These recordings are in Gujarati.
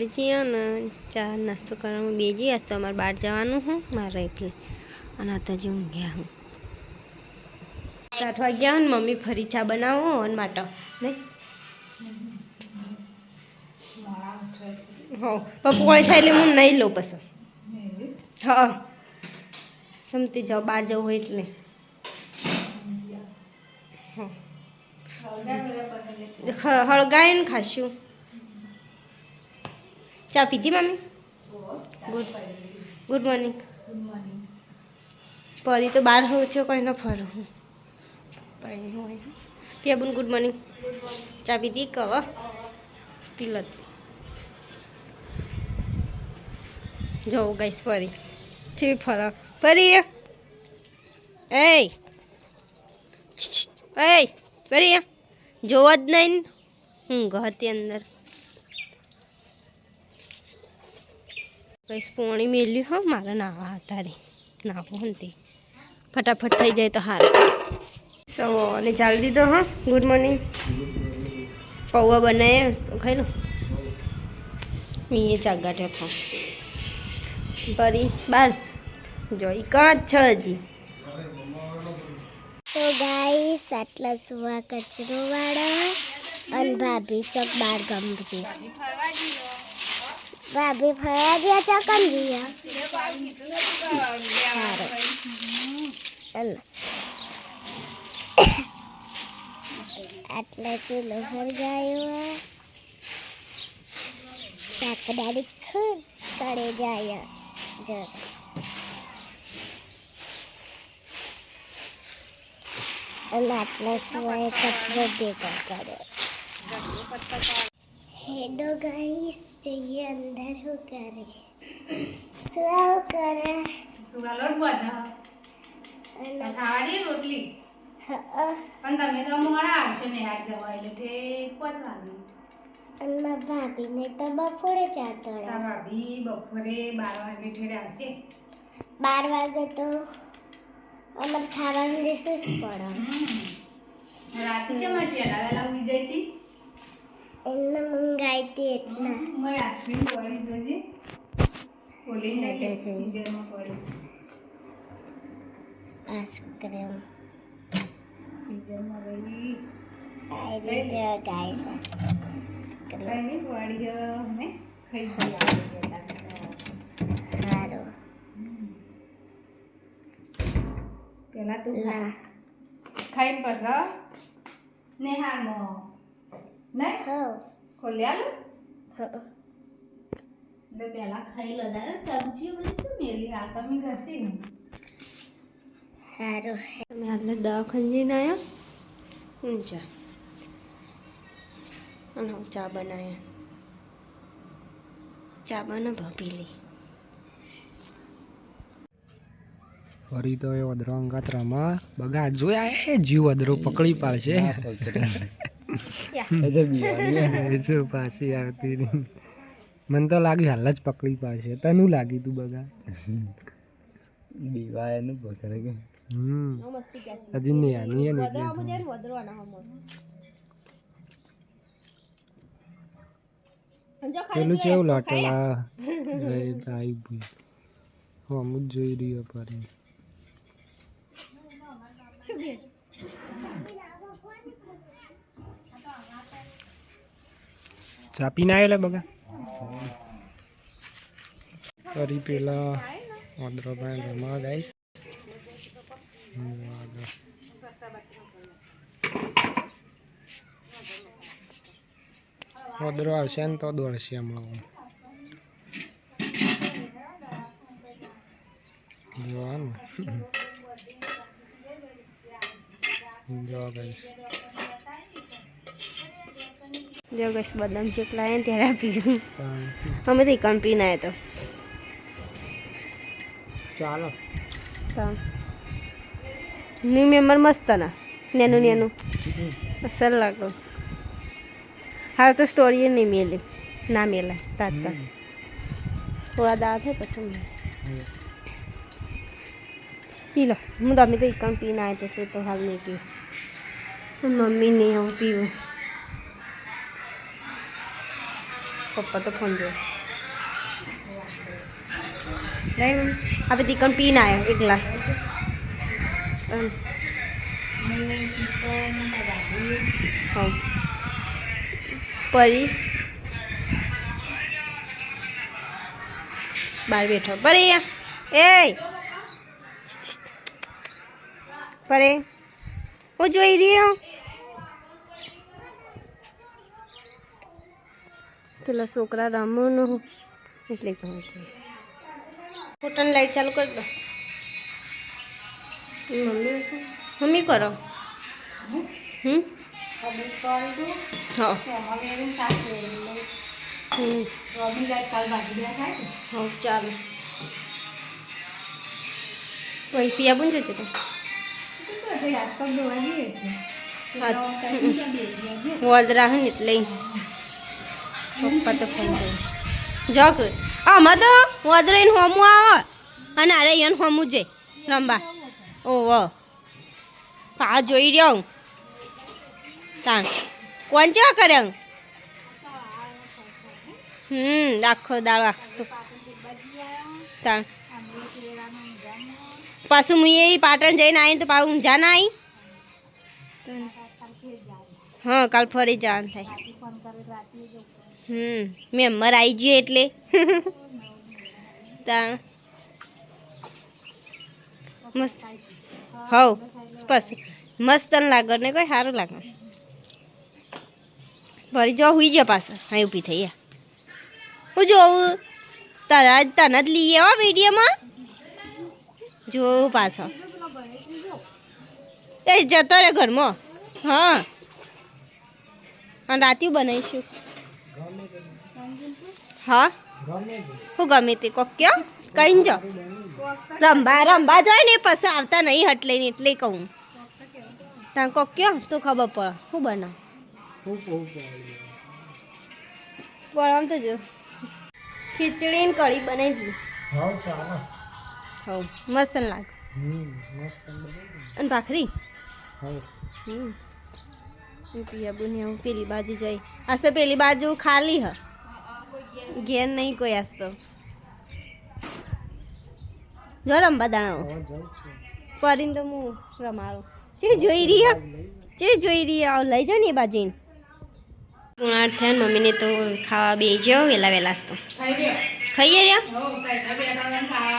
પડી જઈએ ને ચા નાસ્તો કરવામાં બેજી આજ તો અમારે બહાર જવાનું હું મારે એટલે અને અત્યારે જે ઊંઘ્યા હું 7 વાગ્યા ને મમ્મી ફરી ચા બનાવો અને માટે નહીં હો પપ્પોળી થાય એટલે હું નહીં લઉં પસંદ હા સમતી જાઓ બહાર જવું હોય એટલે હળગાઈને ખાશું ચા પીધી મમ્મી ગુડ મોર્નિંગ પરી તો બહાર હોઉં છો કોઈ ન ફરું હું હોય પિયાબુન ગુડ મોર્નિંગ ચા પીધી કહો પીલત જવું ગઈશ ફરી છે ફરક ફરી એ ફરી જોવા જ નહીં ઊંઘ હતી અંદર કઈ પોણી મેલ્યું હા મારે નાવા હતા રે નાવું હતી ફટાફટ થઈ જાય તો હાર સવારે ચાલી દીધો હા ગુડ મોર્નિંગ પૌવા બનાવ્યા તો ખાઈ લો મેં ચાગાટ્યા થા ફરી બાર જોઈ કાં જ છે હજી તો ગાઈસ આટલા સુવા કચરો વાળા અને ભાભી ચોક બાર ગમતી ભાભી ફરવા ગયા ચોકમ ગયા આટલા કિલો ફરગાયો કાકડાની ખૂબ કરે જાય જો અને આટલા સિવાય કચરો ભેગો કર્યો હેડો ગાઈસ જઈએ અંદર શું કરે શું કરે સુગાલોટ બધા અને ખાવાની રોટલી પણ તમે તો મોડા આવશો ને હાથ જવા એટલે ઠેક 5 વાગે અને મારા ભાભીને તો બપોરે ચાતો ભાભી બપોરે 12 વાગે ઠેર આવશે 12 વાગે તો અમારે ખાવાનું દેશે જ પડે રાતે જમા ગયા વેલા ઉઈ જાય હતી એમને મંગાઈ હતી એટલે મેં આઈસ્ક્રીમ પડી જોજે ખોલી નાખે ફ્રીઝરમાં પડી આઈસ્ક્રીમ ફ્રીઝરમાં રહી આઈ જો ગાઈસ કઈ નહીં પડી ગયો ને ખાઈ ગયા હારો પેલા તું ખા ખાઈને પછી નેહાનો નહીં હો ખોલ્યા લો પેલા ખાઈ લો દાદા ચમચીઓ બધી શું મેલી હા તમે ઘસી ને હારો તમે હાલે દવાખાને જઈને આવ્યા ઊંચા અને હું ચા બનાવ્યા ચા બના ભાભી લી ફરી તો એ વદરો અંગાત રમા બગા જોયા એ જીવ વદરો પકડી પાડશે જો પાછી આવતી નહીં મને તો લાગ્યું હાલ જ પકડી પાડશે તને લાગી તું બગા દીવા એનું પકડે કે હજી નહીં આની એ નહીં પેલું કેવું લાટલા આવી ભાઈ અમુક જોઈ રહ્યો પરી ચાપી ના એટલે બગા ફરી પેલા ઓદરોભાઈ રમવા ગાઈશ ઓદરો આવશે ને તો દોડશે હમણાં જોવાનું જો ગાઈશ જો ગઈશ બદામ જેટલા આવ્યા ત્યારે આપી અમે તો એકણ પીને આવ્યા તો ચાલો ન્યૂ મેમ્બર મસ્ત ના નેનું અસર લાગો હાલ તો સ્ટોરી નહીં મેલી ના મેલા તાતા થોડા દાળ થાય પસંદ પી લો હું તમે તો એકણ પીને આવ્યા તો શું તો હાલ નહીં પીવું મમ્મી નહીં હું પીવું પપ્પા તો ફોન જોવે. નહીં આપણે તીકણ પીને આવ્યો એક ગ્લાસ. હા પરી બહાર બેઠો. પરી એ પરે હું જોઈ રહ્યો પેલા છોકરા રમવાનું એટલે કહું છું. પોતાની લાઈટ ચાલુ કરી દો. મમ્મી કરો. હા હા ચાલો. કોઈ પિયા બન જશે તો વદરા હે ને એટલે પપ્પા તો ફોન જોક આમાં તો વદરાઈને હોમું આવે અને અરે એને હોમું જોઈ રમવા. ઓહો પા જોઈ રહ્યો હું તાણ કોણ ચા કરે આખો દાળ વાગતો તાણ પાછું હું એ પાટણ જઈને આવીને તો પાછું ઊંઝા ના આવી. હા કાલ ફરી જવાનું થાય. મેમ્બર આવી ગયો એટલે તાણ મસ્ત. હવ પછી મસ્ત લાગે ને કોઈ સારું લાગે. ફરી જો હુઈ ગયો પાછો. હા ઊભી થઈ હું જોઉં તને જ લઈએ હો વિડીયોમાં જોઉં પાછો. એ જતો રે ઘરમાં. હા અને રાતે બનાવીશું. હા હું ગમે તે કોક કયો કઈ જો રંબા જોઈ ને પછી આવતા નહીં હટ લઈને એટલે કહું ત્યાં કોક કયો તો ખબર પડે શું બનાવ આમ તો જો ખીચડી ને કઢી બનાવી દીધી. હા મસ્ત લાગે. અને ભાખરી પિયાબુને હું પેલી બાજુ જઈ આજ તો પેલી બાજુ ખાલી હ ઘેર નહીં કોઈ આજ તો. જો રમવા દાણા પરીને તો હું રમાડું. જોઈ રહી આવ લઈ જાઓ ને એ બાજુ. પૂણા થયા ને મમ્મીને તો ખાવા બે જાઓ વહેલા વહેલા તો ખાઈએ રહ્યા.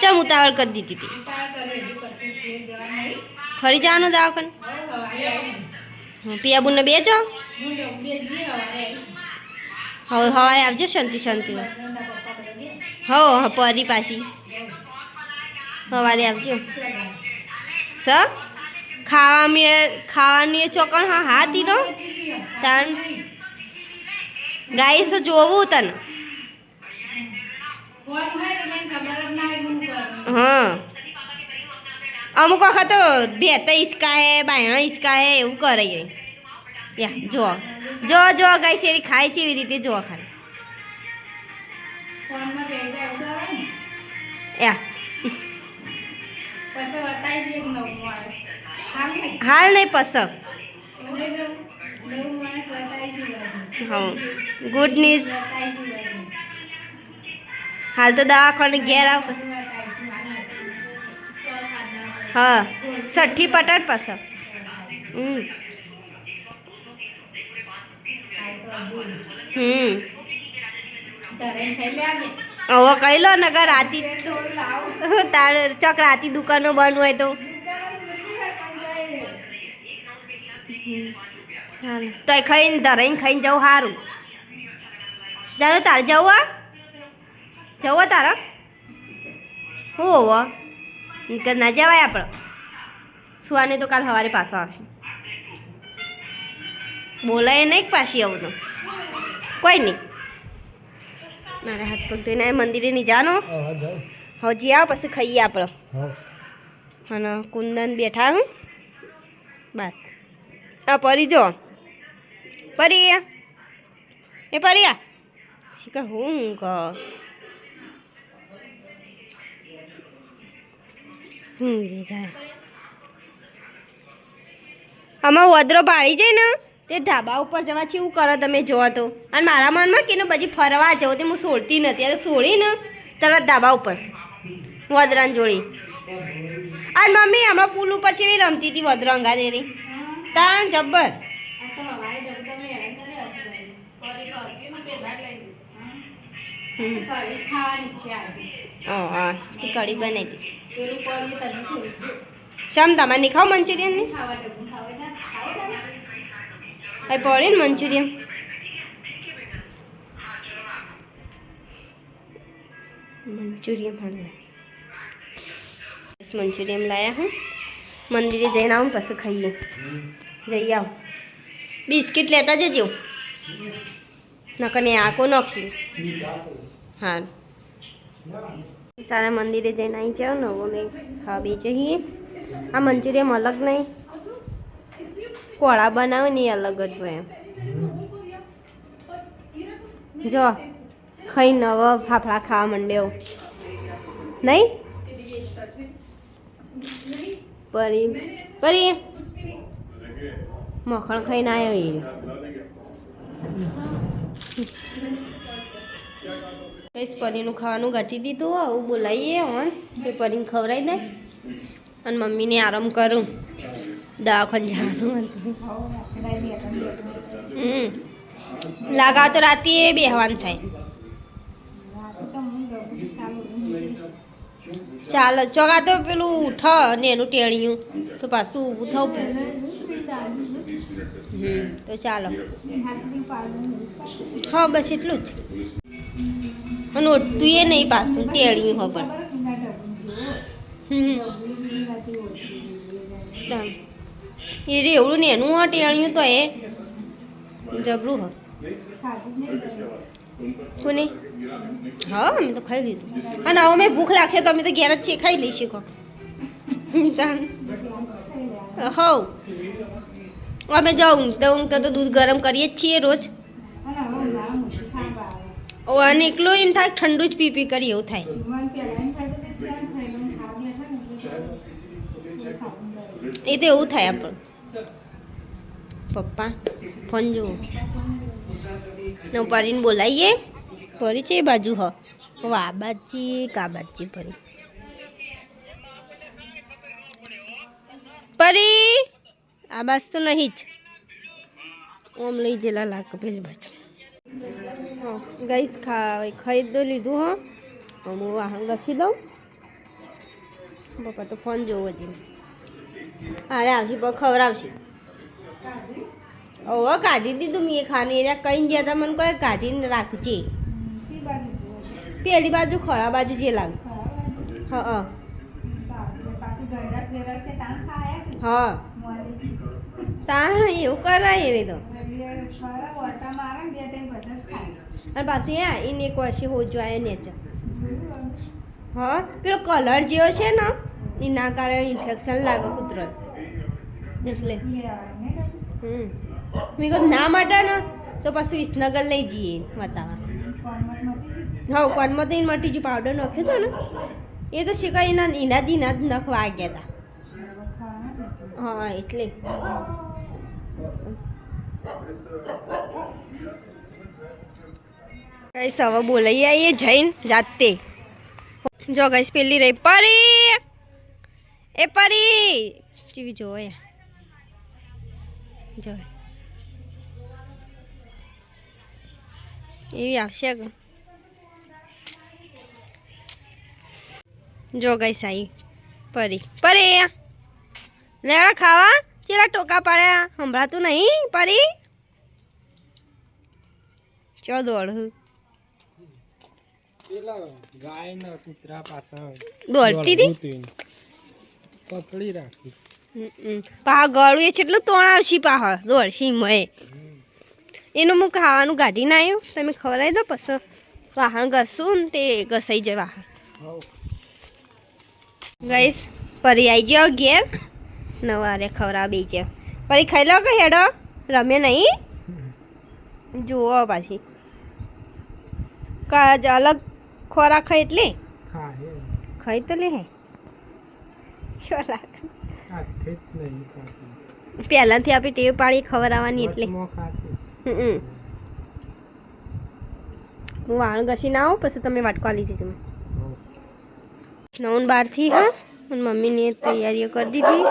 ચમ ઉતાવળ કરી દીધી હતી. ફરી જવાનું દવાખાને. પિયાબુને બે જાઓ. હવે હવારે આવજો શાંતિ હો પરી પાછી સવારે આવજો. ખાવાની ચોકણ હાથ દીધો તાણ ગાઈસ જોવું તને. હા અમુક વખત તો ભેતા હિસકા હે બાયણા હિસકા હે એવું કરે. યા જો ગાઈસ એની ખાય છે એવી રીતે જો ખાલી. યા હાલ નહીં પસક. હા ગુડ ન્યૂઝ. હાલ તો દવાખાને ઘેર આવ પછી. હા 60 પટાટ પસક. હવે કહી લો ને રાતી તાર ચોક રાતી દુકાનો બંધ હોય તો તો ખાઈને ધરાઈને ખાઈને જવું સારું. ચાલો તારે જવું તારા શું હોવો ના જવાય આપણે. સુવાને તો કાલ સવારે પાછો આવશે. બોલાય નહીં પાછી આવું તો કોઈ નહીં. મારે હાથ પગ ધોઈને મંદિરે નહીં જવાનો. હજી આવ પછી ખાઈએ આપણે. અને કુંદન બેઠા હું બાર. આ પરી જો પરી એ પરી આ શીખર હું આમાં વદરો ભાળી જાય ને તે ધાબા ઉપર જવા કેવું કરો તમે જોવો તો અને મારા મનમાં કે પછી ફરવા જવું તે હું છોડતી નથી આ છોડી ને તરત ધાબા ઉપર વદરાન જોડી અને મમ્મી હમણાં પુલ ઉપર ચેવી રમતી હતી વદરો અંગા દેરી તાણ જબ્બર હા તે કઢી બનાવી ચમ તમારે નહીં ખાવ મંચુરિયન ને પડે ને મંચુરિયન મંચુરિયન લાયા હું મંદિરે જઈને આવું પછી ખાઈએ જઈ આવ બિસ્કિટ લેતા જજો નકને આકો નોખી હા સારા મંદિરે જઈને આવી જાઓ ને અમે ખાવા બે જઈએ આ મંચુરિયન અલગ નહીં કોળા બનાવે ને એ અલગ જ હોય એમ જો ખાઈ નવા ફાફડા ખાવા માંડ્યો નહીં પરી પરી મખણ ખાઈને આવ્યો એ પરીનું ખાવાનું ઘટી દીધું આવું બોલાવીએ હોન એ પરીને ખવડાવી દે અને મમ્મીને આરામ કરું દવાખાને જવાનું હતું લાગા તો રાતે બેહવાનું થાય ચાલો ચોગા તો પેલું ઉઠ ને એનું ટેણિયું તો પાછું ઊભું થવું તો ચાલો હા બસ એટલું જ અને ઓટતું એ નહીં પાછું ટેણિયું હો પણ એ રે એવડું ને એનું ટેણિયું તો એ જબરું હ કોને હા અમે તો ખાઈ લીધું અને હવે મેં ભૂખ લાગશે તો અમે તો ઘેર જ છે ખાઈ લઈશું કો હવ અમે જાઉં તો દૂધ ગરમ કરીએ જ છીએ રોજ અને એકલું એમ થાય ઠંડુ જ પી કરી એવું થાય એ તો એવું થાય આપણું પપ્પા ફોન જુઓ ને પરીને બોલાવીએ પરી છે એ બાજુ હ વાહ બાજી કા બાજી પરી પરી આ બાજ તો નહીં જ ઓમ લઈ જેલા લાગ પેલી બાજુ હા ગઈશ ખાઈ તો લીધું હો હું વાહન રખી દઉં પપ્પા તો ફોન જોવો જ અરે આવશે પણ ખવડાવશે હવે કાઢી દીધું મેં ખાની એને કઈ ગયા હતા મને કોઈ કાઢીને રાખજે પેલી બાજુ ખરા બાજુ જે લાગે હા હા તાણ એવું કરાય રે તો અને પાછું એને એક વર્ષે હોજો આવ્યો નેચર હા પેલો કલર જેવો છે ને એના કારણે ઇન્ફેક્શન લાગે કૂતરો એટલે મેં કહું ના માટે ને તો પછી વિસનગર લઈ જઈએ બતાવવા હા કોનમાં તો એને મટી જે પાવડર નાખ્યો હતો ને એ તો શીખાય એના જ નખ વાગ્યા હતા હા એટલે કઈ સવા બોલાઈ આવીએ જઈને જાતે જો ગઈશ પેલી રહી પરી એ પરી ટીવી જોવે જો એવી આવશે જો ગઈશ આવી પરી પરી લેવા ખાવા ચેલા ટોકા પાડ્યા સંભળાતું નહીં પરી ચો દોડું ગાયના કૂતરા પાછળ દોડતી હતી પકડી રાખી પા ગળું એ કેટલું તોણ આવશી પાહ દોડશી મય એનું હું ખાવાનું કાઢીને આવ્યું તમે ખવડાવી દો પછી વાહણ ઘસું ને તે ઘસાઈ જાય વાહણ ગઈશ પરી આવી ગયો ઘેર નવારે ખવડાવ બે જાય પરી ખાઈ લો કે હેડો રમે નહીં જુઓ પાછી અલગ ખોરાક ખાય એટલે ખાઈ તો લે હે ચો લાગ પહેલાંથી આપી ટેવ પાડી ખવડાવવાની એટલે હું વાળ ઘસી ના આવું પછી તમે વાટકો આલી જજો 9:12 હા અને મમ્મીની તૈયારીઓ કરી દીધી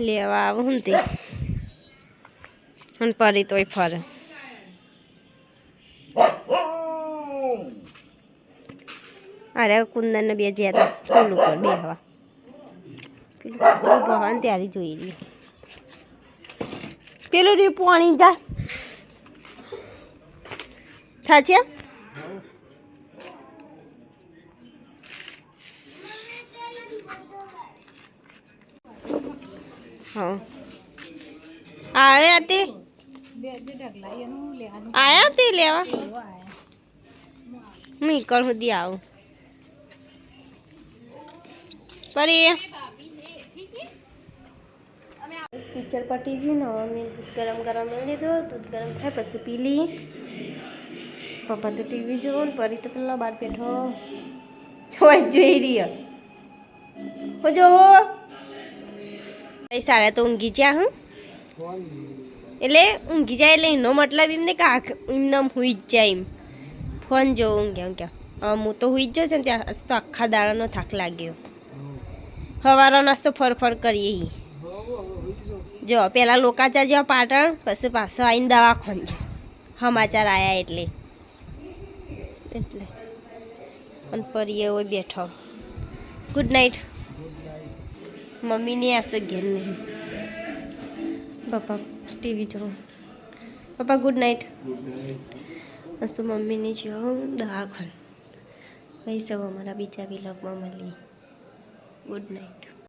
લેવા આવું હું તે અને પરી તોય ફરે અરે કુંદનને બે જ્યાં હતા ટોલ ઉપર બે હવા પેલું ભવાન ત્યારે જોઈ રહ્યું પેલું રહ્યું પાણી જા થાચે હા આયા તે આયા તે લેવા હું કર સુધી આવું પરી પિક્ચર પટી ગયું ને મેં દૂધ ગરમ કરવા મેં લીધો દૂધ ગરમ થાય પછી પી લઈએ પપ્પા તો ટીવી જોવો ને પરી તો પેલા બહાર બેઠો હોય જોઈ રહ્યો હો જોવો સારા તો ઊંઘી જ્યા હું એટલે ઊંઘી જાય એટલે એનો મતલબ એમને કે એમને હુઈ જ જાય એમ ફોન જોવો ઊંઘ્યા હું તો હુઈ જ જાઉં છું ને ત્યાં તો આખા દાડાનો થાક લાગ્યો સવારો નાસ્તો ફરફર કરીએ જો પેલા લોકાચાર જેવા પાટણ પછી પાછો આવીને દવાખાન છે સમાચાર આવ્યા એટલે અને પરીએ હોય બેઠો ગુડ નાઇટ મમ્મીની આજ તો ઘેર નહીં પપ્પા ટીવી જોઉં પપ્પા ગુડ નાઇટ આજ તો મમ્મીની જો દવાખાન કઈ સૌ અમારા બીજા વિલોગમાં મળીએ ગુડ નાઇટ